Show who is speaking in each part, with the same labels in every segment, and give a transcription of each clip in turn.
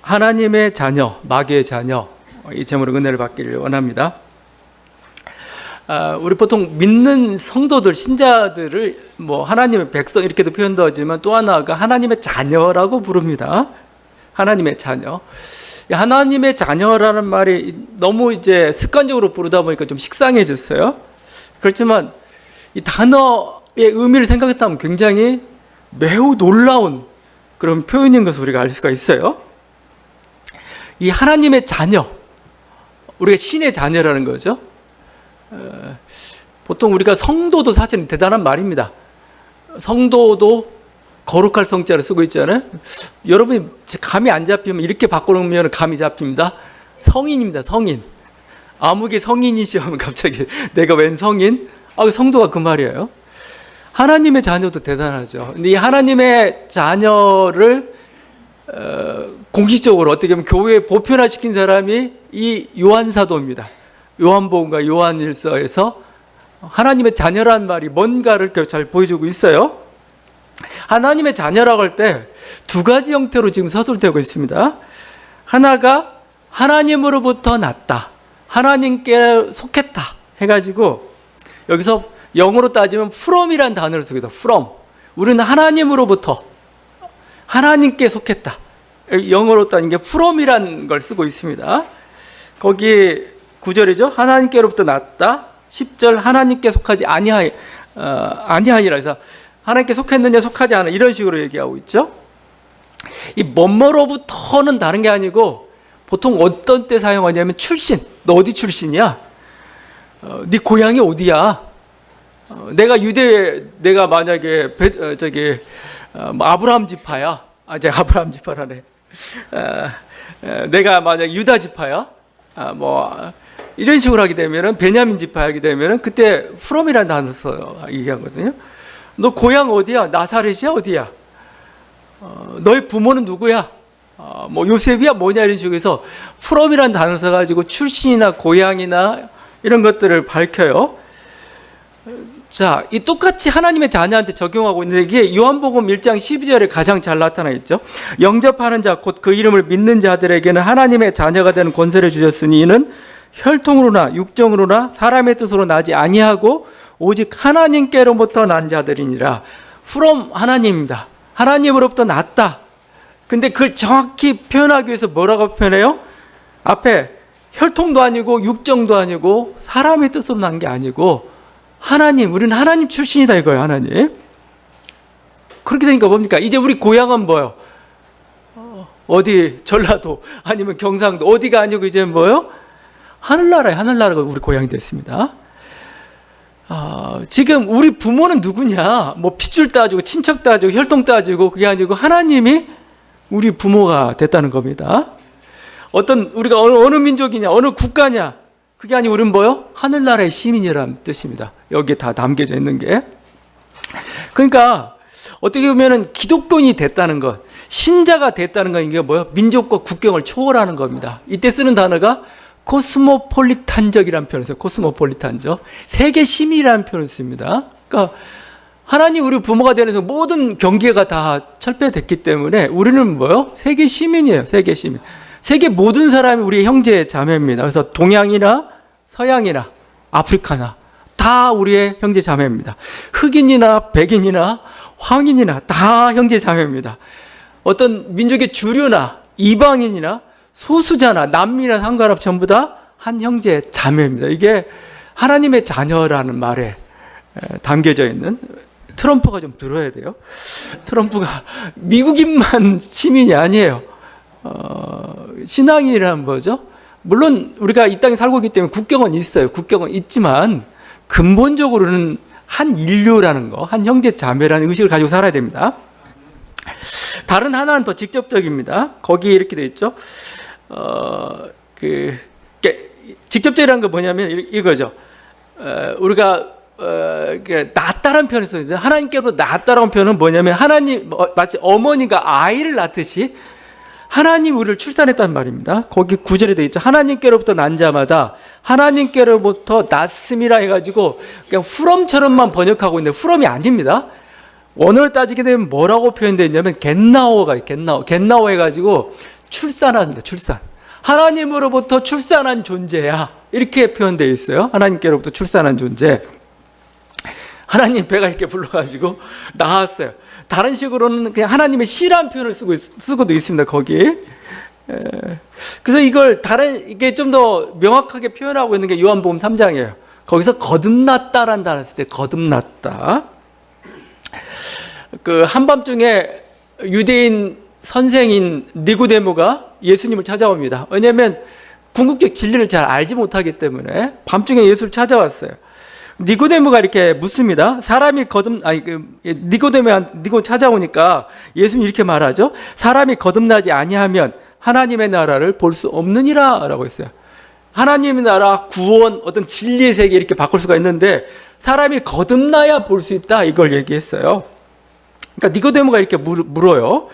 Speaker 1: 하나님의 자녀, 마귀의 자녀, 이 제목으로 은혜를 받기를 원합니다. 우리 보통 믿는 성도들, 신자들을 하나님의 백성 이렇게도 표현도 하지만 또 하나가 하나님의 자녀라고 부릅니다. 하나님의 자녀. 하나님의 자녀라는 말이 너무 이제 습관적으로 부르다 보니까 좀 식상해졌어요. 그렇지만 이 단어의 의미를 생각했다면 굉장히 매우 놀라운 그런 표현인 것을 우리가 알 수가 있어요. 이 하나님의 자녀, 우리가 신의 자녀라는 거죠. 보통 우리가 성도도 사실은 대단한 말입니다. 성도도 거룩할 성자를 쓰고 있잖아요. 여러분이 감이 안 잡히면 이렇게 바꿔놓으면 감이 잡힙니다. 성인입니다. 성인. 아무개 성인이시 하면 갑자기 내가 웬 성인? 성도가 그 말이에요. 하나님의 자녀도 대단하죠. 근데 이 하나님의 자녀를 공식적으로 어떻게 보면 교회에 보편화시킨 사람이 이 요한 사도입니다. 요한복음과 요한일서에서 하나님의 자녀란 말이 뭔가를 잘 보여주고 있어요. 하나님의 자녀라고 할 때 두 가지 형태로 지금 서술되고 있습니다. 하나가 하나님으로부터 났다, 하나님께 속했다 해가지고 여기서 영어로 따지면 from이란 단어를 쓰기도. from. 우리는 하나님으로부터 하나님께 속했다. 영어로 따지는 게 from이란 걸 쓰고 있습니다. 거기 9절이죠. 하나님께로부터 났다. 10절 하나님께 속하지 아니하니라 해서 하나님께 속했느냐 속하지 않아 이런 식으로 얘기하고 있죠. 이 뭐뭐로부터는 다른 게 아니고 보통 어떤 때 사용하냐면 출신. 너 어디 출신이야? 네 고향이 어디야? 내가 만약에 아브라함 지파야. 제가 아브라함 지파라네. 내가 만약 유다 지파야. 이런 식으로 하게 되면은 베냐민 지파 하게 되면은 그때 from이라는 단어 써요. 얘기하거든요. 너 고향 어디야? 나사렛이야? 어디야? 너의 부모는 누구야? 요셉이야? 뭐냐? 이런 식으로 해서 from이라는 단어 써가지고 출신이나 고향이나 이런 것들을 밝혀요. 자, 이 똑같이 하나님의 자녀한테 적용하고 있는데 이게 요한복음 1장 12절에 가장 잘 나타나 있죠. 영접하는 자, 곧 그 이름을 믿는 자들에게는 하나님의 자녀가 되는 권세를 주셨으니 이는 혈통으로나 육정으로나 사람의 뜻으로 나지 아니하고 오직 하나님께로부터 난 자들이니라. from 하나님입니다. 하나님으로부터 났다. 근데 그걸 정확히 표현하기 위해서 뭐라고 표현해요? 앞에 혈통도 아니고 육정도 아니고 사람의 뜻으로 난 게 아니고 하나님, 우리는 하나님 출신이다 이거예요. 하나님. 그렇게 되니까 뭡니까? 이제 우리 고향은 뭐예요? 어디 전라도 아니면 경상도 어디가 아니고 이제 뭐예요? 하늘나라예요. 하늘나라가 우리 고향이 됐습니다. 지금 우리 부모는 누구냐? 핏줄 따지고 친척 따지고 혈통 따지고 그게 아니고 하나님이 우리 부모가 됐다는 겁니다. 우리가 어느 민족이냐? 어느 국가냐? 그게 아니고 우리는 뭐요? 하늘나라의 시민이라는 뜻입니다. 여기에 다 담겨져 있는 게. 그러니까 어떻게 보면은 기독교인이 됐다는 것, 신자가 됐다는 건 이게 뭐예요? 민족과 국경을 초월하는 겁니다. 이때 쓰는 단어가 코스모폴리탄적이라는 표현을 써요. 코스모폴리탄적. 세계 시민이라는 표현을 씁니다. 그러니까 하나님 우리 부모가 되면서 모든 경계가 다 철폐됐기 때문에 우리는 뭐예요? 세계 시민이에요. 세계 시민. 세계 모든 사람이 우리의 형제 자매입니다. 그래서 동양이나 서양이나 아프리카나 다 우리의 형제 자매입니다. 흑인이나 백인이나 황인이나 다 형제 자매입니다. 어떤 민족의 주류나 이방인이나 소수자나 남미나 상관없이 전부 다 한 형제 자매입니다. 이게 하나님의 자녀라는 말에 담겨져 있는. 트럼프가 좀 들어야 돼요. 트럼프가 미국인만 시민이 아니에요. 신앙인이라는 뭐죠? 물론 우리가 이 땅에 살고 있기 때문에 국경은 있어요. 국경은 있지만 근본적으로는 한 인류라는 거, 한 형제 자매라는 의식을 가지고 살아야 됩니다. 다른 하나는 더 직접적입니다. 거기에 이렇게 돼 있죠. 직접적이라는 건 뭐냐면 이거죠. 우리가 낳았다라는 표현을 써요. 하나님께로 낳았다라는 표현은 뭐냐면 하나님 마치 어머니가 아이를 낳듯이 하나님 우리를 출산했단 말입니다. 거기 9절에 돼 있죠. 하나님께로부터 난 자마다 하나님께로부터 났음이라 해가지고 그냥 후럼처럼만 번역하고 있는데 후럼이 아닙니다. 원어를 따지게 되면 뭐라고 표현되어 있냐면 겟나오가 겟나오 해가지고 출산한다. 출산. 하나님으로부터 출산한 존재야. 이렇게 표현되어 있어요. 하나님께로부터 출산한 존재. 하나님 배가 이렇게 불러가지고 나왔어요. 다른 식으로는 그냥 하나님의 씨라는 표현을 쓰고도 있습니다. 거기. 그래서 이게 좀 더 명확하게 표현하고 있는 게 요한복음 3장이에요. 거기서 거듭났다라는 단어를 쓸 때 거듭났다. 그 한밤중에 유대인 선생인 니고데모가 예수님을 찾아옵니다. 왜냐하면 궁극적 진리를 잘 알지 못하기 때문에 밤중에 예수를 찾아왔어요. 니고데모가 이렇게 묻습니다. 니고데모 찾아오니까 예수님이 이렇게 말하죠. 사람이 거듭나지 아니하면 하나님의 나라를 볼 수 없느니라 라고 했어요. 하나님의 나라, 구원, 어떤 진리의 세계 이렇게 바꿀 수가 있는데 사람이 거듭나야 볼 수 있다 이걸 얘기했어요. 그러니까 니고데모가 이렇게 물어요.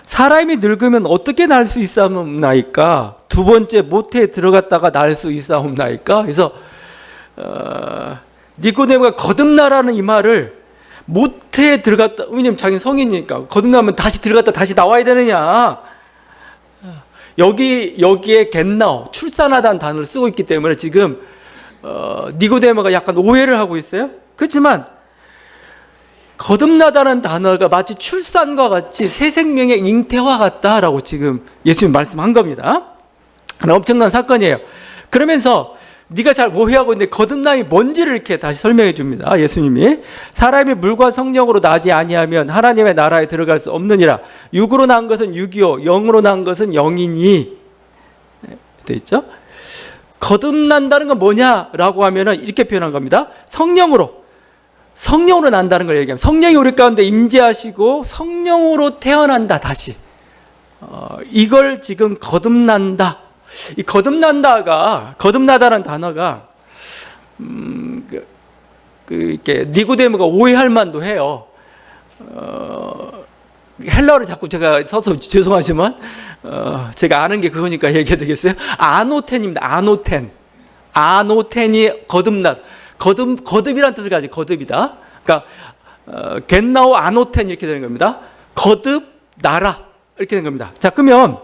Speaker 1: 사람이 늙으면 어떻게 날 수 있사옵나이까? 두 번째 모태에 들어갔다가 날 수 있사옵나이까? 그래서 니고데모가 거듭나라는 이 말을 모태에 들어갔다, 왜냐면 자기는 성인이니까 거듭나면 다시 들어갔다 다시 나와야 되느냐? 여기에 겟나오, 출산하다는 단어를 쓰고 있기 때문에 지금 니고데모가 약간 오해를 하고 있어요. 그렇지만 거듭나다는 단어가 마치 출산과 같이 새 생명의 잉태와 같다라고 지금 예수님 말씀한 겁니다. 엄청난 사건이에요. 그러면서 네가 잘 오해하고 있는데 거듭남이 뭔지를 이렇게 다시 설명해 줍니다. 예수님이 사람이 물과 성령으로 나지 아니하면 하나님의 나라에 들어갈 수 없느니라. 육으로 난 것은 육이요 영으로 난 것은 영이니 돼 있죠. 거듭난다는 건 뭐냐라고 하면은 이렇게 표현한 겁니다. 성령으로 난다는 걸 얘기하면 성령이 우리 가운데 임재하시고 성령으로 태어난다 다시. 이걸 지금 거듭난다. 이 거듭나다라는 단어가 이렇게 니고데모가 오해할 만도 해요. 헬라어를 자꾸 제가 써서 죄송하지만 제가 아는 게 그거니까 얘기해도 되겠어요? 아노텐입니다. 아노텐이 거듭이라는 뜻을 가지고 거듭이다. 그러니까 겟나오 아노텐 이렇게 되는 겁니다. 거듭 나라 이렇게 되는 겁니다. 자, 그러면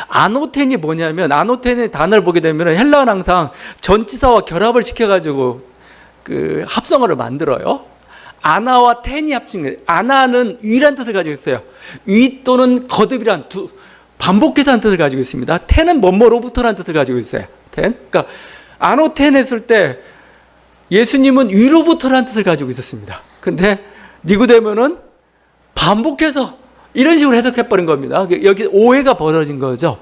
Speaker 1: 아노텐이 뭐냐면 아노텐의 단어를 보게 되면 헬라어는 항상 전치사와 결합을 시켜가지고 그 합성어를 만들어요. 아나와 텐이 합친 거예요. 아나는 위란 뜻을 가지고 있어요. 위 또는 거듭이란 반복해서라는 뜻을 가지고 있습니다. 텐은 뭐뭐로부터라는 뜻을 가지고 있어요. 텐. 그러니까 아노텐 했을 때 예수님은 위로부터라는 뜻을 가지고 있었습니다. 근데 니고데모는 반복해서 이런 식으로 해석해버린 겁니다. 여기 오해가 벌어진 거죠.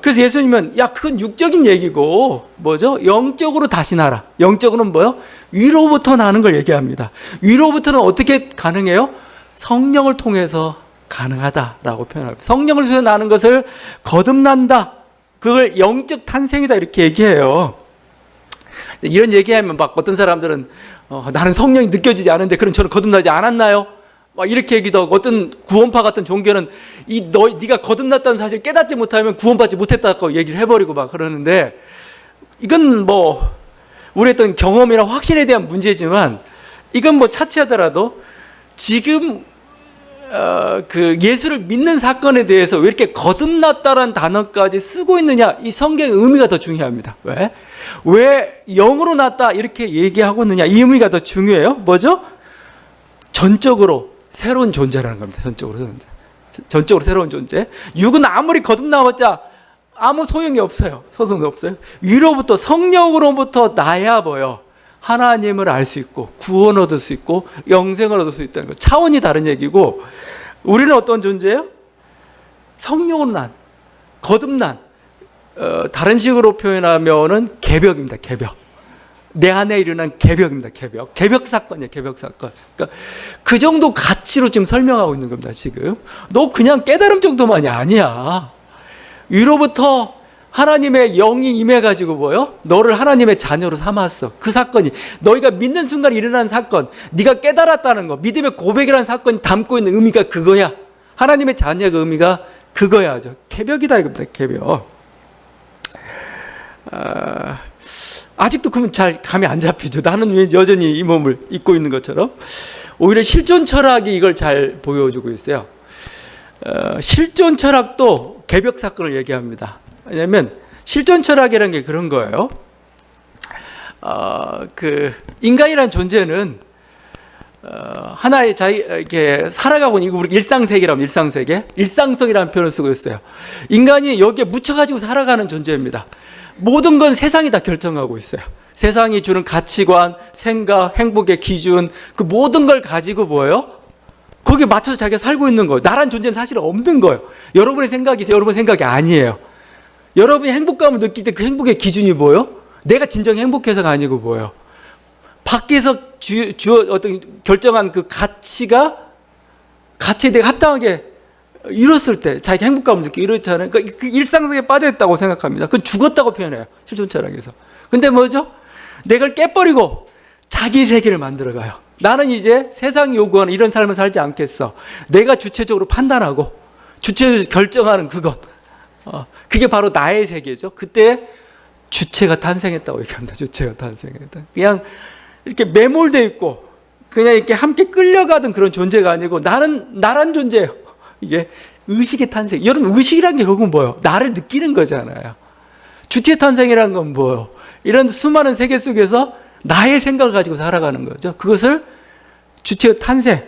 Speaker 1: 그래서 예수님은 그건 육적인 얘기고 뭐죠? 영적으로 다시 나라. 영적으로는 뭐요? 위로부터 나는 걸 얘기합니다. 위로부터는 어떻게 가능해요? 성령을 통해서 가능하다라고 표현합니다. 성령을 통해서 나는 것을 거듭난다. 그걸 영적 탄생이다 이렇게 얘기해요. 이런 얘기하면 막 어떤 사람들은 나는 성령이 느껴지지 않은데 그럼 저는 거듭나지 않았나요? 막 이렇게 얘기도 하고 어떤 구원파 같은 종교는 네가 거듭났다는 사실 깨닫지 못하면 구원받지 못했다고 얘기를 해버리고 막 그러는데 이건 뭐 우리 어떤 경험이나 확신에 대한 문제지만 이건 뭐 차치하더라도 지금 그 예수를 믿는 사건에 대해서 왜 이렇게 거듭났다라는 단어까지 쓰고 있느냐 이 성경의 의미가 더 중요합니다. 왜 영으로 났다 이렇게 얘기하고 있느냐 이 의미가 더 중요해요. 뭐죠? 전적으로 새로운 존재라는 겁니다. 전적으로 새로운 존재. 육은 아무리 거듭나봤자 아무 소용이 없어요. 소송이 없어요. 위로부터 성령으로부터 나야 뭐요? 하나님을 알 수 있고 구원 얻을 수 있고 영생을 얻을 수 있다는 거. 차원이 다른 얘기고 우리는 어떤 존재예요? 성령으로 난, 거듭난. 다른 식으로 표현하면은 개벽입니다. 개벽. 내 안에 일어난 개벽입니다. 개벽 사건이에요. 개벽 사건. 그러니까 그 정도 가치로 지금 설명하고 있는 겁니다. 지금 너 그냥 깨달음 정도만이 아니야. 위로부터 하나님의 영이 임해가지고 뭐요? 너를 하나님의 자녀로 삼았어. 그 사건이 너희가 믿는 순간 일어난 사건, 네가 깨달았다는 거, 믿음의 고백이라는 사건이 담고 있는 의미가 그거야. 하나님의 자녀의 의미가 그거야. 개벽이다 이겁니다. 개벽. 아직도 그러면 잘 감이 안 잡히죠. 나는 왜 여전히 이 몸을 입고 있는 것처럼. 오히려 실존 철학이 이걸 잘 보여주고 있어요. 실존 철학도 개벽 사건을 얘기합니다. 왜냐하면 실존 철학이라는 게 그런 거예요. 그 인간이라는 존재는 하나의 이렇게 살아가고 있는, 우리 일상세계라면 일상성이라는 표현을 쓰고 있어요. 인간이 여기에 묻혀가지고 살아가는 존재입니다. 모든 건 세상이 다 결정하고 있어요. 세상이 주는 가치관, 생각, 행복의 기준, 그 모든 걸 가지고 뭐예요? 거기에 맞춰서 자기가 살고 있는 거예요. 나란 존재는 사실 없는 거예요. 여러분의 생각이 있어요. 여러분의 생각이 아니에요. 여러분이 행복감을 느낄 때 그 행복의 기준이 뭐예요? 내가 진정 행복해서가 아니고 뭐예요? 밖에서 어떤 결정한 그 가치에 내가 합당하게 이뤘을 때 자기 행복감을 느끼고 이렇잖아요. 그러니까 그 일상성에 빠져있다고 생각합니다. 그건 죽었다고 표현해요. 실존 철학에서. 근데 뭐죠? 내가 깨버리고 자기 세계를 만들어가요. 나는 이제 세상이 요구하는 이런 삶을 살지 않겠어. 내가 주체적으로 판단하고 주체적으로 결정하는 그것. 그게 바로 나의 세계죠. 그때 주체가 탄생했다고 얘기합니다. 주체가 탄생했다. 그냥 이렇게 매몰되어 있고 그냥 이렇게 함께 끌려가던 그런 존재가 아니고 나란 존재예요. 이게 의식의 탄생. 여러분, 의식이란 게 결국은 뭐예요? 나를 느끼는 거잖아요. 주체 탄생이란 건 뭐예요? 이런 수많은 세계 속에서 나의 생각을 가지고 살아가는 거죠. 그것을 주체의 탄생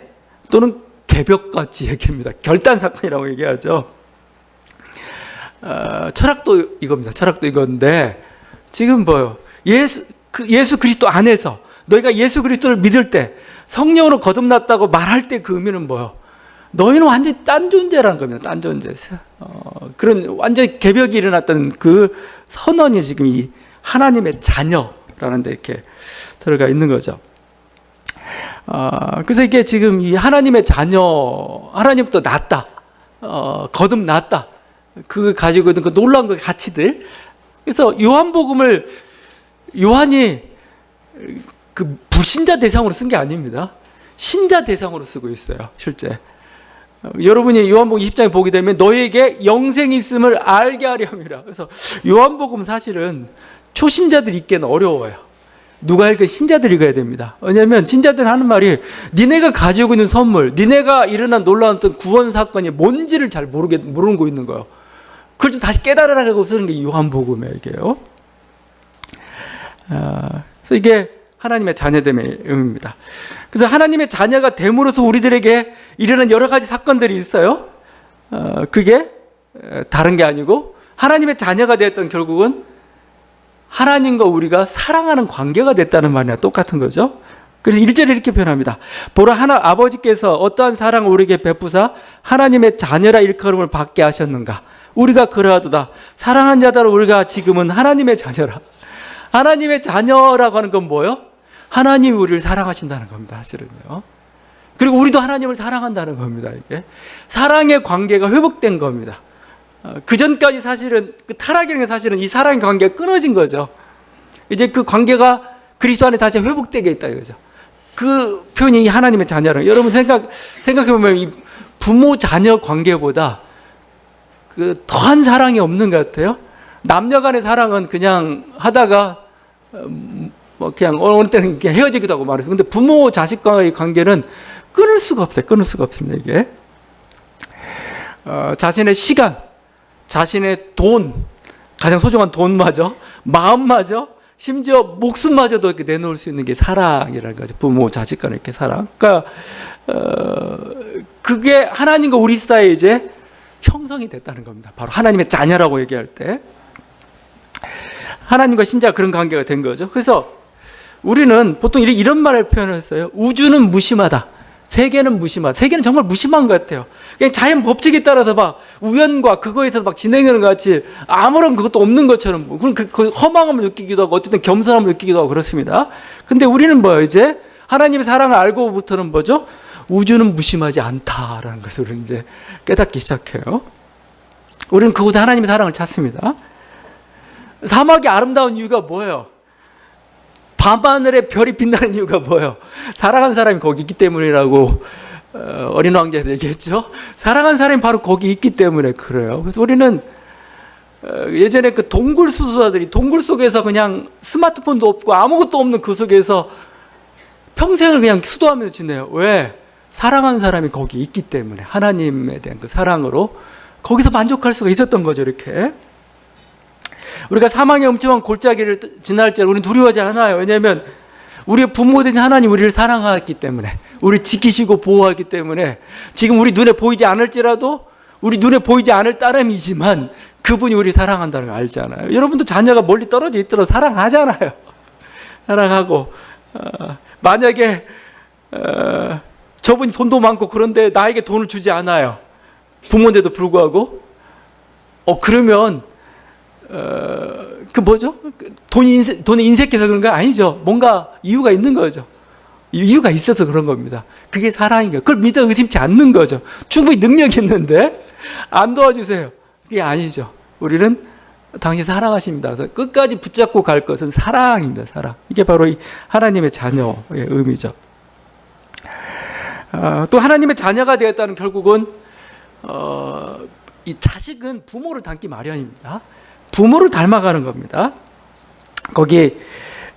Speaker 1: 또는 개벽같이 얘기합니다. 결단사건이라고 얘기하죠. 철학도 이겁니다. 철학도 이건데 지금 뭐예요? 예수 그리스도 안에서 너희가 예수 그리스도를 믿을 때 성령으로 거듭났다고 말할 때 그 의미는 뭐예요? 너희는 완전히 딴 존재라는 겁니다. 딴 존재. 그런 완전히 개벽이 일어났던 그 선언이 지금 이 하나님의 자녀라는 데 이렇게 들어가 있는 거죠. 그래서 이게 지금 이 하나님의 자녀, 하나님부터 났다, 거듭났다, 그 가지고 있는 그 놀라운 그 가치들. 그래서 요한이 그 불신자 대상으로 쓴 게 아닙니다. 신자 대상으로 쓰고 있어요, 실제. 여러분이 요한복음 20장에 보게 되면 너에게 영생이 있음을 알게 하려 함이라. 그래서 요한복음 사실은 초신자들이 읽기는 어려워요. 누가 읽은 신자들이 읽어야 됩니다. 왜냐하면 신자들은 하는 말이 니네가 가지고 있는 선물, 니네가 일어난 놀라운 어떤 구원 사건이 뭔지를 잘 모르고 있는 거예요. 그걸 좀 다시 깨달으라고 쓰는 게 요한복음이에요, 이게요. 그래서 이게 하나님의 자녀됨의 의미입니다. 그래서 하나님의 자녀가 됨으로써 우리들에게 일어난 여러 가지 사건들이 있어요. 그게 다른 게 아니고 하나님의 자녀가 되었던 결국은 하나님과 우리가 사랑하는 관계가 됐다는 말이나 똑같은 거죠. 그래서 1절에 이렇게 표현합니다. 보라, 아버지께서 어떠한 사랑을 우리에게 베푸사 하나님의 자녀라 일컬음을 받게 하셨는가. 우리가 그러하도다. 사랑한 자들아 우리가 지금은 하나님의 자녀라. 하나님의 자녀라고 하는 건 뭐예요? 하나님이 우리를 사랑하신다는 겁니다, 사실은요. 그리고 우리도 하나님을 사랑한다는 겁니다, 이게. 사랑의 관계가 회복된 겁니다. 그 전까지 사실은, 그 타락이라는 게 사실은 이 사랑의 관계가 끊어진 거죠. 이제 그 관계가 그리스도 안에 다시 회복되게 있다, 이거죠. 그 표현이 이 하나님의 자녀라. 여러분 생각해보면 이 부모 자녀 관계보다 그 더한 사랑이 없는 것 같아요. 남녀 간의 사랑은 그냥 하다가 뭐 그냥 어느 때는 그냥 헤어지기도 하고 말해서. 근데 부모 자식과의 관계는 끊을 수가 없어요. 끊을 수가 없습니다, 이게. 자신의 시간, 자신의 돈, 가장 소중한 돈마저, 마음마저, 심지어 목숨마저도 이렇게 내놓을 수 있는 게 사랑이라는 거죠. 부모 자식 간의 이렇게 사랑. 그러니까 그게 하나님과 우리 사이에 이제 형성이 됐다는 겁니다. 바로 하나님의 자녀라고 얘기할 때 하나님과 신자가 그런 관계가 된 거죠. 그래서 우리는 보통 이런 말을 표현했어요. 우주는 무심하다. 세계는 무심하다. 세계는 정말 무심한 것 같아요. 그냥 자연 법칙에 따라서 막 우연과 그거에서 막 진행하는 것 같이 아무런 그것도 없는 것처럼 그런 그 허망함을 느끼기도 하고 어쨌든 겸손함을 느끼기도 하고 그렇습니다. 근데 우리는 뭐예요? 이제 하나님의 사랑을 알고부터는 뭐죠? 우주는 무심하지 않다라는 것을 우리는 이제 깨닫기 시작해요. 우리는 그곳에 하나님의 사랑을 찾습니다. 사막이 아름다운 이유가 뭐예요? 밤하늘에 별이 빛나는 이유가 뭐예요? 사랑한 사람이 거기 있기 때문이라고 어린 왕자에서 얘기했죠. 사랑한 사람이 바로 거기 있기 때문에 그래요. 그래서 우리는 예전에 그 동굴 수수자들이 동굴 속에서 그냥 스마트폰도 없고 아무것도 없는 그 속에서 평생을 그냥 수도하면서 지내요. 왜? 사랑하는 사람이 거기 있기 때문에 하나님에 대한 그 사랑으로 거기서 만족할 수가 있었던 거죠. 이렇게 우리가 사망의 엄청난 골짜기를 지날 때 우리는 두려워하지 않아요. 왜냐하면 우리의 부모된 하나님 우리를 사랑하기 때문에, 우리 지키시고 보호하기 때문에, 지금 우리 눈에 보이지 않을지라도 우리 눈에 보이지 않을 따름이지만 그분이 우리 사랑한다는 걸 알잖아요. 여러분도 자녀가 멀리 떨어져 있더라도 사랑하잖아요. 사랑하고 만약에 저분이 돈도 많고 그런데 나에게 돈을 주지 않아요. 부모인데도 불구하고 그러면 그 뭐죠? 돈에 인색해서 그런 거 아니죠. 뭔가 이유가 있는 거죠. 이유가 있어서 그런 겁니다. 그게 사랑인 거예요. 그걸 믿어 의심치 않는 거죠. 충분히 능력이 있는데 안 도와주세요. 그게 아니죠. 우리는 당신 사랑하십니다. 그래서 끝까지 붙잡고 갈 것은 사랑입니다. 사랑. 이게 바로 이 하나님의 자녀의 의미죠. 또 하나님의 자녀가 되었다는 결국은 이 자식은 부모를 닮기 마련입니다. 부모를 닮아가는 겁니다. 거기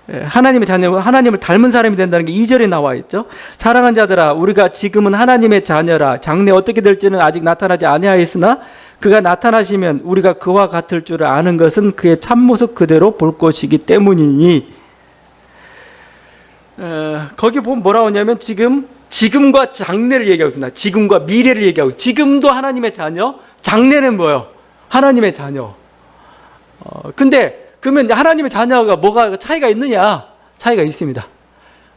Speaker 1: 하나님의 자녀, 하나님을 닮은 사람이 된다는 게 2절에 나와 있죠. 사랑하는 자들아, 우리가 지금은 하나님의 자녀라. 장래 어떻게 될지는 아직 나타나지 아니하였으나 그가 나타나시면 우리가 그와 같을 줄 아는 것은 그의 참모습 그대로 볼 것이기 때문이니. 거기 보면 뭐라고 하냐면 지금과 장래를 얘기하고 있습니다. 지금과 미래를 얘기하고 있습니다. 지금도 하나님의 자녀, 장래는 뭐예요? 하나님의 자녀. 근데 그러면 하나님의 자녀가 뭐가 차이가 있느냐? 차이가 있습니다.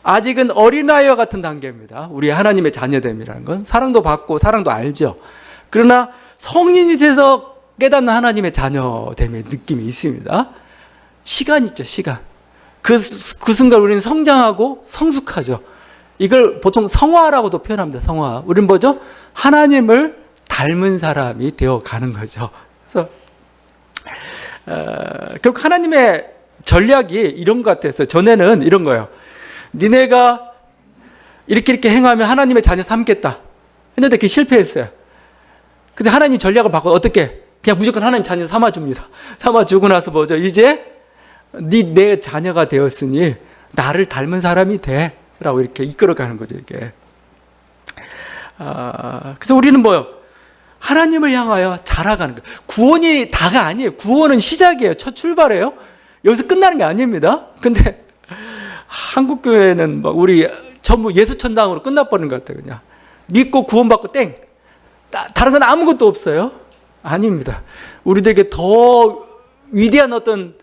Speaker 1: 아직은 어린아이와 같은 단계입니다. 우리 하나님의 자녀됨이라는 건 사랑도 받고 사랑도 알죠. 그러나 성인이 돼서 깨닫는 하나님의 자녀됨의 느낌이 있습니다. 시간 있죠, 시간. 그 순간 우리는 성장하고 성숙하죠. 이걸 보통 성화라고도 표현합니다. 성화. 우리는 뭐죠? 하나님을 닮은 사람이 되어 가는 거죠. 그래서 결국 하나님의 전략이 이런 것 같았어요. 전에는 이런 거예요. 니네가 이렇게 행하면 하나님의 자녀 삼겠다 했는데 그게 실패했어요. 근데 하나님 전략을 바꿔 어떻게? 그냥 무조건 하나님 자녀 삼아줍니다. 삼아주고 나서 뭐죠? 이제 내 자녀가 되었으니 나를 닮은 사람이 돼 라고 이렇게 이끌어가는 거죠. 이게. 그래서 우리는 뭐요? 하나님을 향하여 자라가는 거예요. 구원이 다가 아니에요. 구원은 시작이에요. 첫 출발이에요. 여기서 끝나는 게 아닙니다. 근데 한국교회는 막 우리 전부 예수천당으로 끝나버리는 것 같아요. 그냥 믿고 구원받고 땡. 다른 건 아무것도 없어요. 아닙니다. 우리들에게 더 위대한 어떤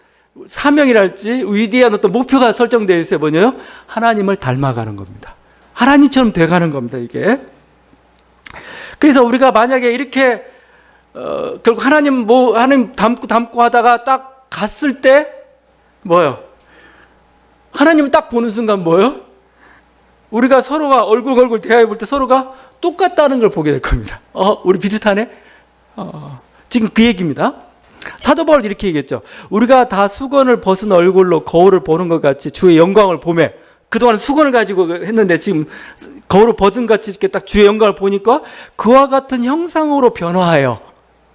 Speaker 1: 사명이랄지 위대한 어떤 목표가 설정되어 있어요. 뭐냐요? 하나님을 닮아가는 겁니다. 하나님처럼 돼가는 겁니다. 이게. 그래서 우리가 만약에 이렇게 결국 하나님 닮고 하다가 딱 갔을 때 뭐예요? 하나님을 딱 보는 순간 뭐예요? 우리가 서로가 얼굴 대하여 볼 때 서로가 똑같다는 걸 보게 될 겁니다. 우리 비슷하네? 지금 그 얘기입니다. 사도 바울 이렇게 얘기했죠. 우리가 다 수건을 벗은 얼굴로 거울을 보는 것 같이 주의 영광을 보며, 그동안 수건을 가지고 했는데 지금 거울을 벗은 같이 이렇게 딱 주의 영광을 보니까 그와 같은 형상으로 변화하여,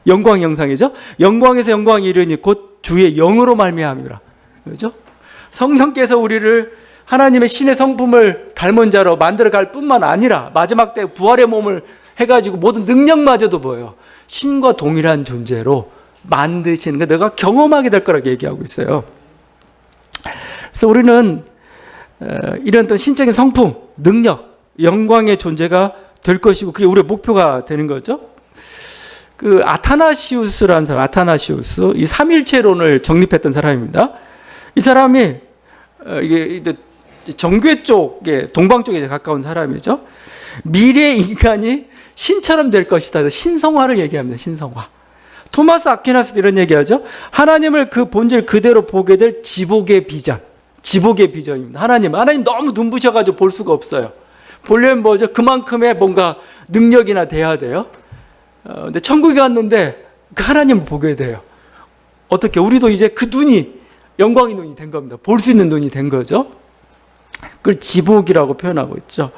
Speaker 1: 영광 형상이죠. 영광에서 영광이 이르니 곧 주의 영으로 말미암이라. 그렇죠? 성령께서 우리를 하나님의 신의 성품을 닮은 자로 만들어갈 뿐만 아니라 마지막 때 부활의 몸을 해가지고 모든 능력마저도 보여요. 신과 동일한 존재로 만드시는 거 내가 경험하게 될 거라고 얘기하고 있어요. 그래서 우리는 이런 어떤 신적인 성품, 능력, 영광의 존재가 될 것이고 그게 우리의 목표가 되는 거죠. 그 아타나시우스라는 사람, 아타나시우스, 이 삼일체론을 정립했던 사람입니다. 이 사람이 이게 정교회 쪽에, 동방 쪽에 가까운 사람이죠. 미래 인간이 신처럼 될 것이다. 신성화를 얘기합니다. 신성화. 토마스 아퀴나스도 이런 얘기하죠. 하나님을 그 본질 그대로 보게 될 지복의 비전. 지복의 비전입니다. 하나님 너무 눈부셔가지고 볼 수가 없어요. 보려면 뭐죠? 그만큼의 뭔가 능력이나 돼야 돼요. 근데 천국에 갔는데 그 하나님을 보게 돼요. 어떻게? 우리도 이제 그 눈이 영광의 눈이 된 겁니다. 볼 수 있는 눈이 된 거죠. 그걸 지복이라고 표현하고 있죠.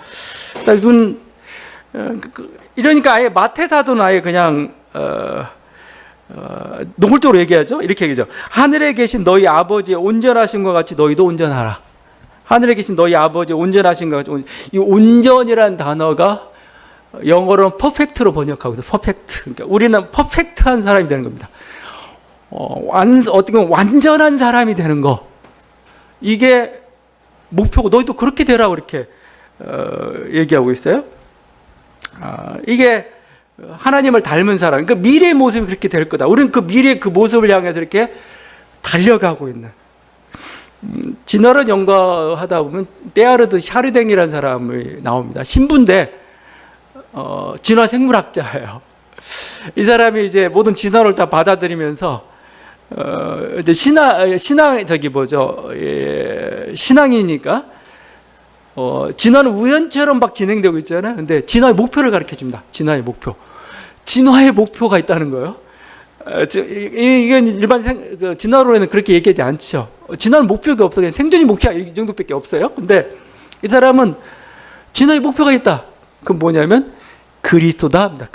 Speaker 1: 이러니까 아예 마태사도는 아예 그냥 노골적으로 얘기하죠. 이렇게 얘기하죠. 하늘에 계신 너희 아버지의 온전하심과 같이 너희도 온전하라. 하늘에 계신 너희 아버지의 온전하심과 같이. 이 온전이라는 단어가 영어로는 퍼펙트로 번역하거든요. 퍼펙트. 그러니까 우리는 퍼펙트한 사람이 되는 겁니다. 어떻게 보면 완전한 사람이 되는 거. 이게 목표고 너희도 그렇게 되라고 이렇게 얘기하고 있어요. 이게 하나님을 닮은 사람. 그러니까 미래의 모습이 그렇게 될 거다. 우리는 그 미래의 그 모습을 향해서 이렇게 달려가고 있는. 진화론 연구하다 보면 데아르드 샤르댕이라는 사람이 나옵니다. 신부인데 진화 생물학자예요. 이 사람이 이제 모든 진화를 다 받아들이면서 이제 신앙이니까 진화는 우연처럼 막 진행되고 있잖아요. 근데 진화의 목표를 가르쳐 줍니다. 진화의 목표. 진화의 목표가 있다는 거예요. 이건 일반 진화론에는 그렇게 얘기하지 않죠. 진화는 목표가 없어. 그냥 생존이 목표야. 이 정도밖에 없어요. 근데 이 사람은 진화의 목표가 있다. 그건 뭐냐면 그리스도다 합니다.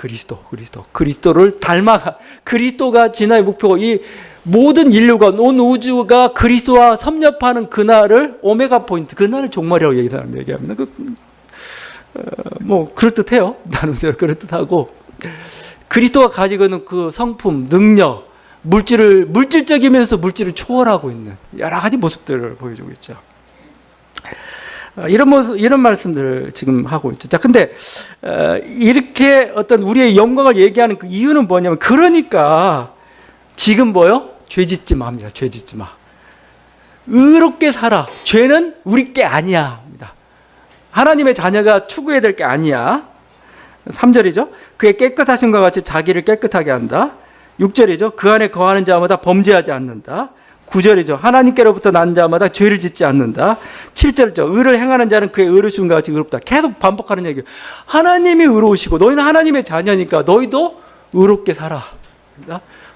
Speaker 1: 그리스도를 닮아가. 그리스도가 진화의 목표고, 이 모든 인류가, 온 우주가 그리스도와 섭렵하는 그날을 오메가 포인트, 그날을 종말이라고 얘기합니다. 뭐 그럴듯해요. 나름대로 그럴듯하고, 그리스도가 가지고 있는 그 성품, 능력, 물질적이면서 물질을 초월하고 있는 여러 가지 모습들을 보여주고 있죠. 이런 말씀들을 지금 하고 있죠. 자, 근데 이렇게 어떤 우리의 영광을 얘기하는 그 이유는 뭐냐면, 그러니까 지금 뭐요? 죄 짓지 마입니다. 죄 짓지 마. 의롭게 살아. 죄는 우리 게 아니야. 하나님의 자녀가 추구해야 될 게 아니야. 3절이죠. 그의 깨끗하심과 같이 자기를 깨끗하게 한다. 6절이죠. 그 안에 거하는 자마다 범죄하지 않는다. 9절이죠. 하나님께로부터 난 자마다 죄를 짓지 않는다. 7절이죠. 의를 행하는 자는 그의 의로우심과 같이 의롭다. 계속 반복하는 얘기예요. 하나님이 의로우시고 너희는 하나님의 자녀니까 너희도 의롭게 살아.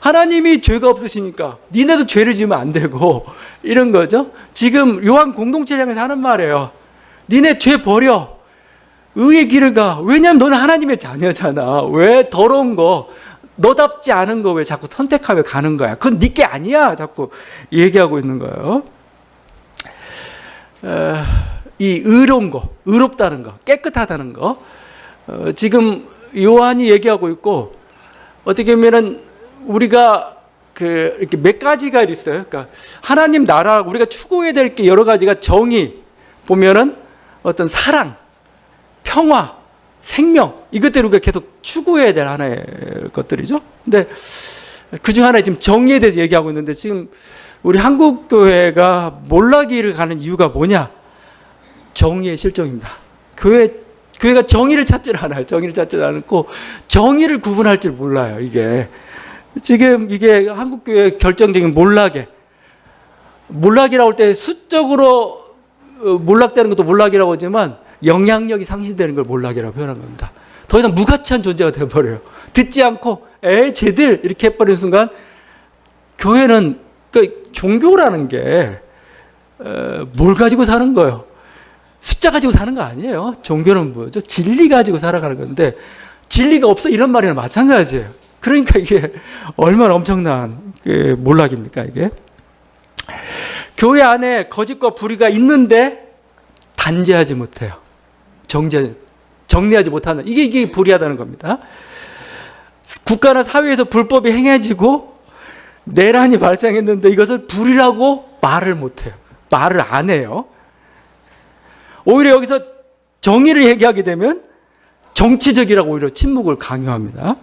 Speaker 1: 하나님이 죄가 없으시니까 니네도 죄를 지으면 안 되고, 이런 거죠. 지금 요한 공동체를 향해서 하는 말이에요. 니네 죄 버려. 의의 길을 가. 왜냐하면 너는 하나님의 자녀잖아. 왜 더러운 거, 너답지 않은 거 왜 자꾸 선택하며 가는 거야. 그건 네 게 아니야. 자꾸 얘기하고 있는 거예요. 이 의로운 거, 의롭다는 거, 깨끗하다는 거, 지금 요한이 얘기하고 있고, 어떻게 보면은 우리가 이렇게 몇 가지가 있어요. 그러니까 하나님 나라, 우리가 추구해야 될 게 여러 가지가, 정의 보면은 어떤 사랑, 평화, 생명, 이것들을 우리가 계속 추구해야 될 하나의 것들이죠. 근데 그중 하나에 지금 정의에 대해서 얘기하고 있는데, 지금 우리 한국 교회가 몰락기를 가는 이유가 뭐냐? 정의의 실종입니다. 교회가 정의를 찾질 않아요. 정의를 찾질 않고 정의를 구분할 줄 몰라요. 이게 지금 이게 한국 교회의 결정적인 몰락이라고 할 때 수적으로 몰락되는 것도 몰락이라고 하지만 영향력이 상실되는 걸 몰락이라고 표현한 겁니다. 더 이상 무가치한 존재가 되어버려요. 듣지 않고 쟤들 이렇게 해버리는 순간, 교회는, 종교라는 게 뭘 가지고 사는 거예요? 숫자 가지고 사는 거 아니에요. 종교는 뭐죠? 진리 가지고 살아가는 건데, 진리가 없어 이런 말이랑 마찬가지예요. 그러니까 이게 얼마나 엄청난 몰락입니까, 이게? 교회 안에 거짓과 불의가 있는데 단죄하지 못해요. 정리하지 못하는, 이게 불의하다는 겁니다. 국가나 사회에서 불법이 행해지고 내란이 발생했는데 이것을 불의라고 말을 못해요. 말을 안 해요. 오히려 여기서 정의를 얘기하게 되면 정치적이라고 오히려 침묵을 강요합니다.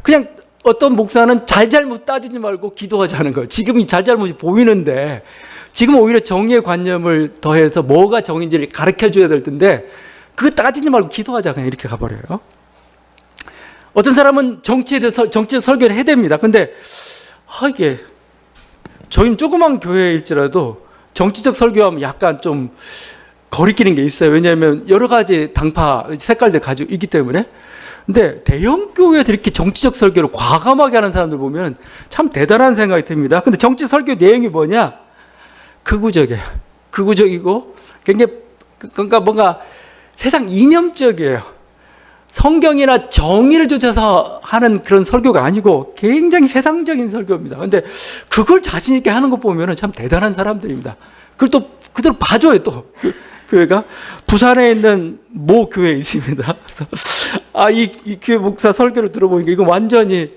Speaker 1: 그냥 어떤 목사는 잘잘못 따지지 말고 기도하자는 거예요. 지금 이 잘잘못이 보이는데, 지금 오히려 정의의 관념을 더해서 뭐가 정의인지를 가르쳐 줘야 될 텐데, 그거 따지지 말고 기도하자, 그냥 이렇게 가버려요. 어떤 사람은 정치에 대해서 정치적 설교를 해야 됩니다. 근데 이게 저희는 조그만 교회일지라도 정치적 설교하면 약간 좀 거리끼는 게 있어요. 왜냐하면 여러 가지 당파 색깔들 가지고 있기 때문에. 근데 대형 교회에서 이렇게 정치적 설교를 과감하게 하는 사람들 보면 참 대단한 생각이 듭니다. 근데 정치 설교 내용이 뭐냐? 극우적이에요. 극우적이고 굉장히, 그러니까 뭔가 세상 이념적이에요. 성경이나 정의를 쫓아서 하는 그런 설교가 아니고 굉장히 세상적인 설교입니다. 근데 그걸 자신 있게 하는 거 보면 참 대단한 사람들입니다. 그걸 또 그대로 봐줘요. 또 교회가 부산에 있는 모 교회에 있습니다. 그래서 이 교회 목사 설교를 들어보니까 이거 완전히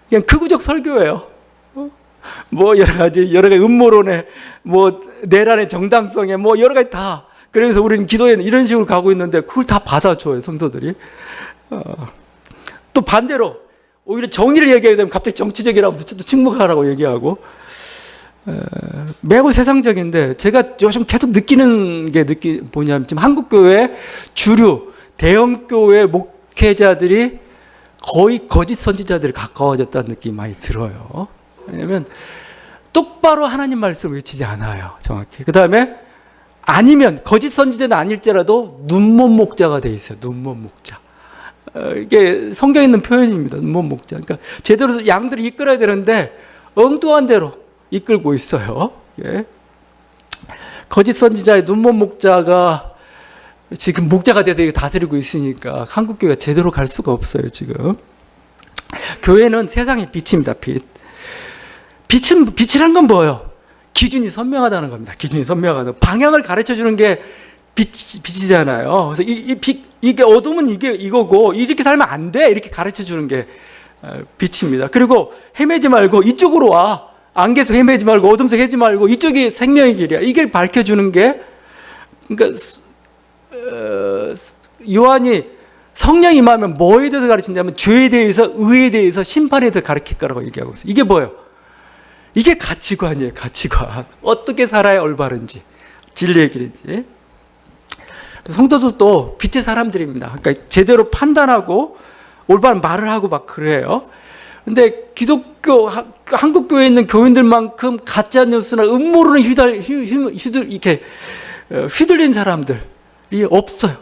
Speaker 1: 그냥 극우적 설교예요. 뭐 여러 가지 음모론에 뭐 내란의 정당성에 뭐 여러 가지 다. 그래서 우리는 기도에 이런 식으로 가고 있는데 그걸 다 받아줘요, 성도들이. 또 반대로 오히려 정의를 얘기하게 되면 갑자기 정치적이라고 또 침묵하라고 얘기하고. 매우 세상적인데 제가 요즘 계속 느끼는 게 뭐냐면 지금 한국교회 주류 대형교회 목회자들이 거의 거짓 선지자들이 가까워졌다는 느낌이 많이 들어요. 왜냐하면 똑바로 하나님 말씀을 외치지 않아요, 정확히. 그 다음에 아니면 거짓 선지자는 아닐지라도 눈먼 목자가 돼 있어요. 눈먼 목자. 이게 성경에 있는 표현입니다. 눈먼 목자. 그러니까 제대로 양들을 이끌어야 되는데 엉뚱한 대로 이끌고 있어요. 예. 거짓 선지자의 눈먼 목자가 지금 목자가 돼서 다스리고 있으니까 한국교회가 제대로 갈 수가 없어요, 지금. 교회는 세상의 빛입니다, 빛. 빛이란 건 뭐예요? 기준이 선명하다는 겁니다. 기준이 선명하다. 방향을 가르쳐 주는 게 빛이잖아요. 그래서 이게 어둠은 이거고, 이렇게 살면 안 돼. 이렇게 가르쳐 주는 게 빛입니다. 그리고 헤매지 말고 이쪽으로 와. 안개에서 헤매지 말고 어둠에서 헤매지 말고 이쪽이 생명의 길이야. 이걸 밝혀주는 게, 그러니까 요한이 성령 임하면 뭐에 대해서 가르치냐면 죄에 대해서, 의에 대해서, 심판에 대해서 가르칠 거라고 얘기하고 있어요. 이게 뭐예요? 이게 가치관이에요, 가치관. 어떻게 살아야 올바른지, 진리의 길인지. 성도들도 빛의 사람들입니다. 그러니까 제대로 판단하고 올바른 말을 하고 막 그래요. 근데 기독교, 한국교회에 있는 교인들만큼 가짜뉴스나 음모론에 이렇게 휘둘린 사람들이 없어요.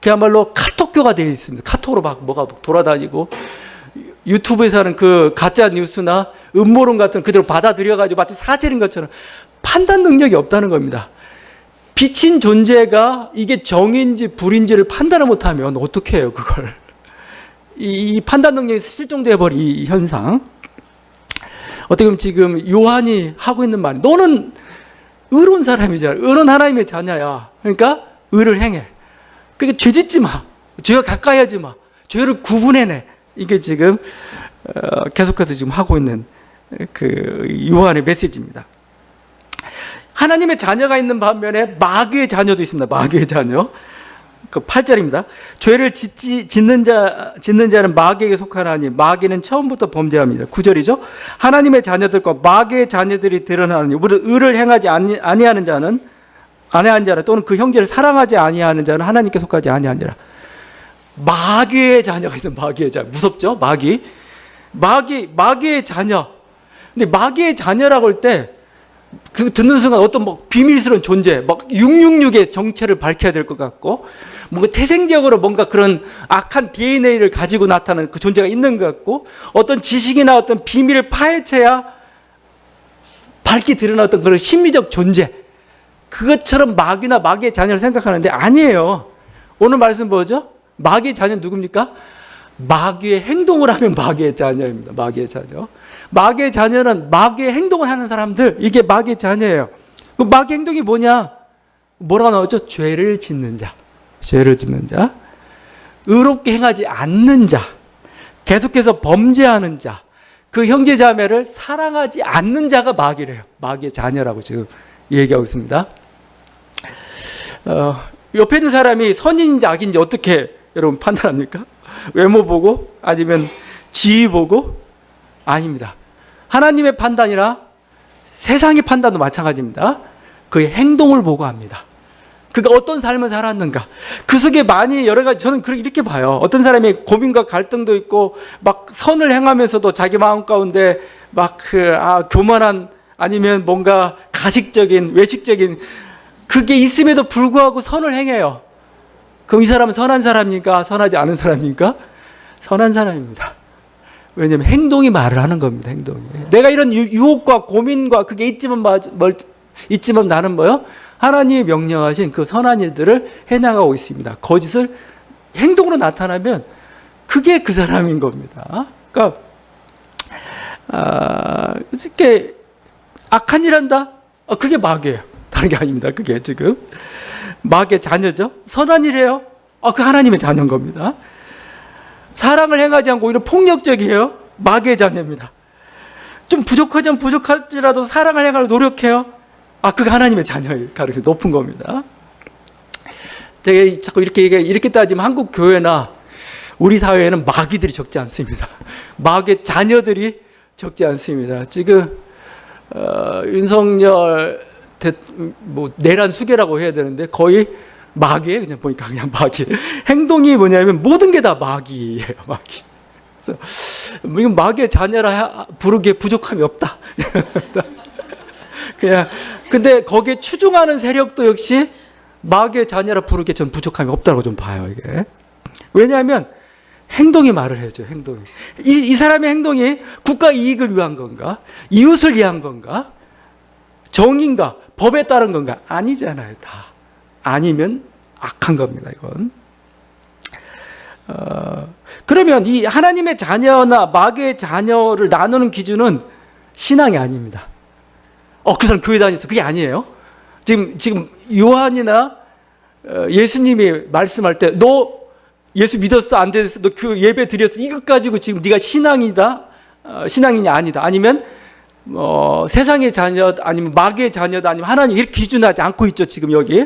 Speaker 1: 그야말로 카톡교가 되어 있습니다. 카톡으로 막 뭐가 돌아다니고, 유튜브에서 하는 그 가짜뉴스나 음모론 같은 그대로 받아들여가지고 마치 사실인 것처럼 판단 능력이 없다는 겁니다. 빛인 존재가 이게 정인지 불인지를 판단을 못하면 어떻게 해요, 그걸. 이 판단 능력이 실종되어 버린 이 현상. 어떻게 보면 지금 요한이 하고 있는 말, 너는 의로운 사람이잖아. 의로운 하나님의 자녀야. 그러니까 의를 행해. 그러니까 죄 짓지 마. 죄와 가까이 하지 마. 죄를 구분해내. 이게 지금 계속해서 지금 하고 있는 그 요한의 메시지입니다. 하나님의 자녀가 있는 반면에 마귀의 자녀도 있습니다. 마귀의 자녀. 그 8절입니다. 죄를 짓는 자는 마귀에게 속하나니 마귀는 처음부터 범죄합니다. 9절이죠. 하나님의 자녀들과 마귀의 자녀들이 드러나니 의를 행하지 아니하는 자는 또는 그 형제를 사랑하지 아니하는 자는 하나님께 속하지 아니하니라. 마귀의 자녀가 있어요. 마귀의 자녀. 무섭죠? 마귀의 자녀. 근데 마귀의 자녀라고 할 때 그 듣는 순간 어떤 뭐 비밀스러운 존재, 막 666의 정체를 밝혀야 될 것 같고, 뭔가 태생적으로 뭔가 그런 악한 DNA를 가지고 나타나는 그 존재가 있는 것 같고, 어떤 지식이나 어떤 비밀을 파헤쳐야 밝게 드러나는 어떤 그런 심리적 존재, 그것처럼 마귀나 마귀의 자녀를 생각하는데 아니에요. 오늘 말씀 뭐죠? 마귀의 자녀는 누굽니까? 마귀의 행동을 하면 마귀의 자녀입니다. 마귀의 자녀. 마귀의 자녀는 마귀의 행동을 하는 사람들, 이게 마귀의 자녀예요. 그 마귀의 행동이 뭐냐? 뭐라고 나오죠? 죄를 짓는 자. 죄를 짓는 자. 의롭게 행하지 않는 자. 계속해서 범죄하는 자. 그 형제 자매를 사랑하지 않는 자가 마귀래요. 마귀의 자녀라고 지금 얘기하고 있습니다. 옆에 있는 사람이 선인지 악인지 어떻게 여러분 판단합니까? 외모 보고? 아니면 지위 보고? 아닙니다. 하나님의 판단이나 세상의 판단도 마찬가지입니다. 그의 행동을 보고 합니다. 그가 어떤 삶을 살았는가. 그 속에 많이 여러 가지, 저는 이렇게 봐요. 어떤 사람이 고민과 갈등도 있고 막 선을 행하면서도 자기 마음 가운데 막 교만한, 아니면 뭔가 가식적인, 외식적인 그게 있음에도 불구하고 선을 행해요. 그럼 이 사람은 선한 사람입니까? 선하지 않은 사람입니까? 선한 사람입니다. 왜냐하면 행동이 말을 하는 겁니다. 행동이. 내가 이런 유혹과 고민과 그게 있지만 나는 뭐요? 하나님이 명령하신 그 선한 일들을 해나가고 있습니다. 거짓을 행동으로 나타나면 그게 그 사람인 겁니다. 그러니까 이렇게 악한 일 한다? 그게 마귀예요. 하는 게 아닙니다. 그게 지금 마귀의 자녀죠. 선한 일이에요. 그 하나님의 자녀인 겁니다. 사랑을 행하지 않고 오히려 폭력적이에요. 마귀의 자녀입니다. 좀 부족하지만 부족할지라도 사랑을 행하려 노력해요. 그게 하나님의 자녀일 가능성이 높은 겁니다. 제가 자꾸 이렇게 따지면 한국 교회나 우리 사회에는 마귀들이 적지 않습니다. 마귀의 자녀들이 적지 않습니다. 지금 윤석열 내란 수계라고 해야 되는데 거의 마귀예요. 그냥 보니까 그냥 마귀. 행동이 뭐냐면 모든 게 다 마귀예요. 마귀. 그래서 이건 마귀의 자녀라 부르기에 부족함이 없다. 그냥 근데 거기에 추종하는 세력도 역시 마귀의 자녀라 부르기에 전 부족함이 없다고 좀 봐요. 이게 왜냐하면 행동이 말을 해줘. 행동이 이 사람의 행동이 국가 이익을 위한 건가, 이웃을 위한 건가, 정인가, 법에 따른 건가? 아니잖아요. 다 아니면 악한 겁니다. 이건. 그러면 이 하나님의 자녀나 마귀의 자녀를 나누는 기준은 신앙이 아닙니다. 그 사람 교회 다니서 그게 아니에요. 지금 요한이나 예수님이 말씀할 때 너 예수 믿었어 안 됐어 너 교회 예배 드렸어 이것 가지고 지금 네가 신앙이다 신앙이냐 아니다 아니면 세상의 자녀 아니면 마귀의 자녀다 아니면 하나님 이렇게 기준하지 않고 있죠. 지금 여기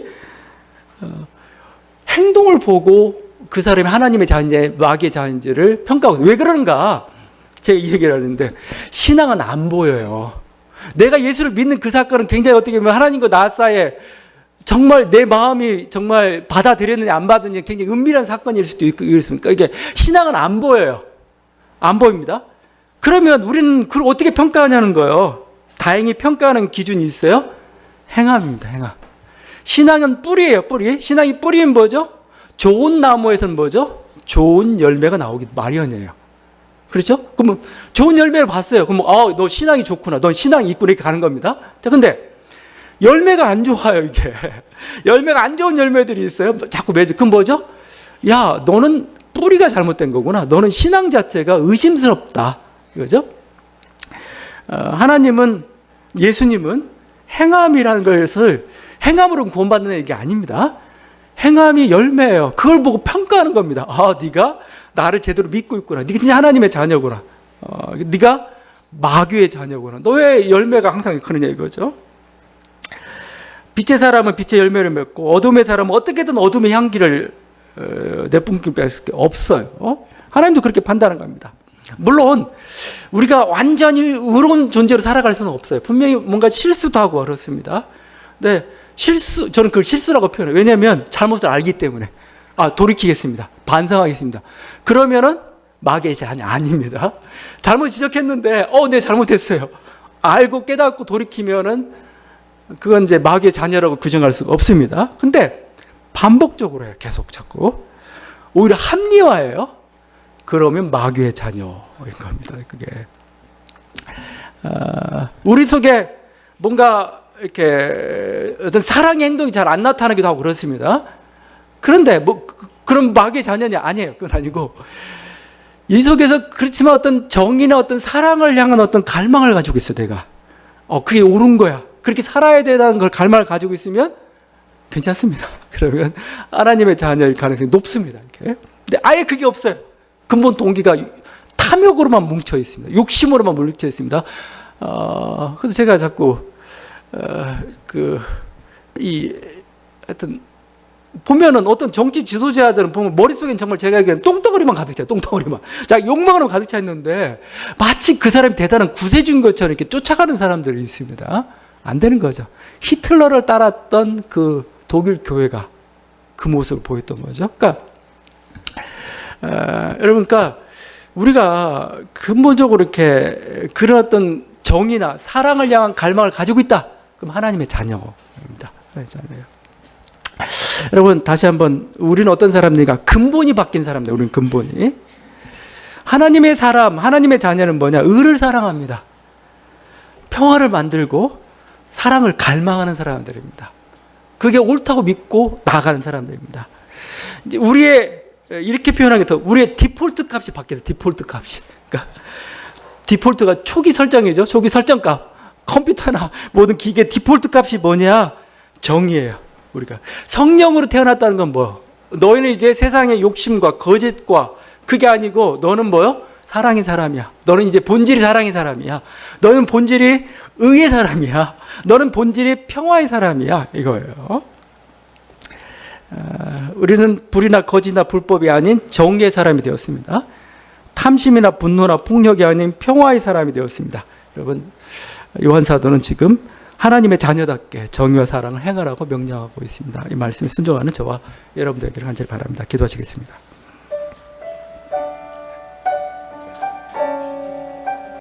Speaker 1: 행동을 보고 그 사람이 하나님의 자녀 마귀의 자녀를 평가하고 왜 그러는가 제가 이 얘기를 하는데 신앙은 안 보여요. 내가 예수를 믿는 그 사건은 굉장히 어떻게 보면 하나님과 나 사이에 정말 내 마음이 정말 받아들였느냐 안 받았느냐 굉장히 은밀한 사건일 수도 있고 이렇습니까? 이게 신앙은 안 보여요. 안 보입니다. 그러면 우리는 그걸 어떻게 평가하냐는 거예요. 다행히 평가하는 기준이 있어요. 행함입니다. 행함. 신앙은 뿌리예요. 뿌리. 신앙이 뿌리는 뭐죠? 좋은 나무에서는 뭐죠? 좋은 열매가 나오기 마련이에요. 그렇죠? 그러면 좋은 열매를 봤어요. 그럼 너 신앙이 좋구나. 넌 신앙이 있구나. 이렇게 가는 겁니다. 자, 근데 열매가 안 좋아요, 이게. 열매가 안 좋은 열매들이 있어요. 자꾸 맺어. 그럼 뭐죠? 야, 너는 뿌리가 잘못된 거구나. 너는 신앙 자체가 의심스럽다. 이거죠? 하나님은, 예수님은 행함이라는 것을 행함으로 구원받는 얘기 아닙니다. 행함이 열매예요. 그걸 보고 평가하는 겁니다. 네가 나를 제대로 믿고 있구나. 네가 진짜 하나님의 자녀구나. 네가 마귀의 자녀구나. 너의 열매가 항상 크느냐 이거죠. 빛의 사람은 빛의 열매를 맺고 어둠의 사람은 어떻게든 어둠의 향기를 내뿜길 수 없어요. 하나님도 그렇게 판단한 겁니다. 물론 우리가 완전히 의로운 존재로 살아갈 수는 없어요. 분명히 뭔가 실수도 하고 그렇습니다. 근데 저는 그걸 실수라고 표현해요. 왜냐하면 잘못을 알기 때문에 돌이키겠습니다. 반성하겠습니다. 그러면은 마귀의 자녀 아닙니다. 잘못 지적했는데 네 잘못했어요. 알고 깨닫고 돌이키면은 그건 이제 마귀의 자녀라고 규정할 수가 없습니다. 근데 반복적으로 해요. 계속 자꾸. 오히려 합리화해요. 그러면 마귀의 자녀인 겁니다. 그게. 우리 속에 뭔가 이렇게 어떤 사랑의 행동이 잘 안 나타나기도 하고 그렇습니다. 그런데 그럼 마귀의 자녀냐? 아니에요. 그건 아니고. 이 속에서 그렇지만 어떤 정의나 어떤 사랑을 향한 어떤 갈망을 가지고 있어, 내가. 그게 옳은 거야. 그렇게 살아야 된다는 걸 갈망을 가지고 있으면 괜찮습니다. 그러면 하나님의 자녀일 가능성이 높습니다. 이렇게. 근데 아예 그게 없어요. 근본 동기가 탐욕으로만 뭉쳐 있습니다. 욕심으로만 뭉쳐 있습니다. 그래서 제가 자꾸 하여튼 보면은 어떤 정치 지도자들은 보면 머릿속엔 정말 제가 얘기하는 똥덩어리만 가득 차요. 똥덩어리만. 자, 욕망으로 가득 차 있는데 마치 그 사람이 대단한 구세주인 것처럼 이렇게 쫓아가는 사람들이 있습니다. 안 되는 거죠. 히틀러를 따랐던 그 독일 교회가 그 모습을 보였던 거죠. 그러니까 여러분, 그러니까 우리가 근본적으로 이렇게 그런 어떤 정의나 사랑을 향한 갈망을 가지고 있다. 그럼 하나님의 자녀입니다. 하나님의 자녀예요. 여러분, 다시 한번 우리는 어떤 사람들인가? 근본이 바뀐 사람들. 우리는 근본이. 하나님의 사람, 하나님의 자녀는 뭐냐? 의를 사랑합니다. 평화를 만들고 사랑을 갈망하는 사람들입니다. 그게 옳다고 믿고 나아가는 사람들입니다. 이제 이렇게 표현하기 더 우리의 디폴트 값이 바뀌어서 디폴트 값이. 그러니까 디폴트가 초기 설정이죠. 초기 설정값. 컴퓨터나 모든 기계 디폴트 값이 뭐냐? 정의예요. 우리가 성령으로 태어났다는 건 뭐? 너희는 이제 세상의 욕심과 거짓과 그게 아니고 너는 뭐요? 사랑의 사람이야. 너는 이제 본질이 사랑의 사람이야. 너는 본질이 의의 사람이야. 너는 본질이 평화의 사람이야. 이거예요. 우리는 불이나 거짓이나 불법이 아닌 정의의 사람이 되었습니다. 탐심이나 분노나 폭력이 아닌 평화의 사람이 되었습니다. 여러분, 요한 사도는 지금 하나님의 자녀답게 정의와 사랑을 행하라고 명령하고 있습니다. 이 말씀에 순종하는 저와 여러분들에게 간절히 바랍니다. 기도하시겠습니다.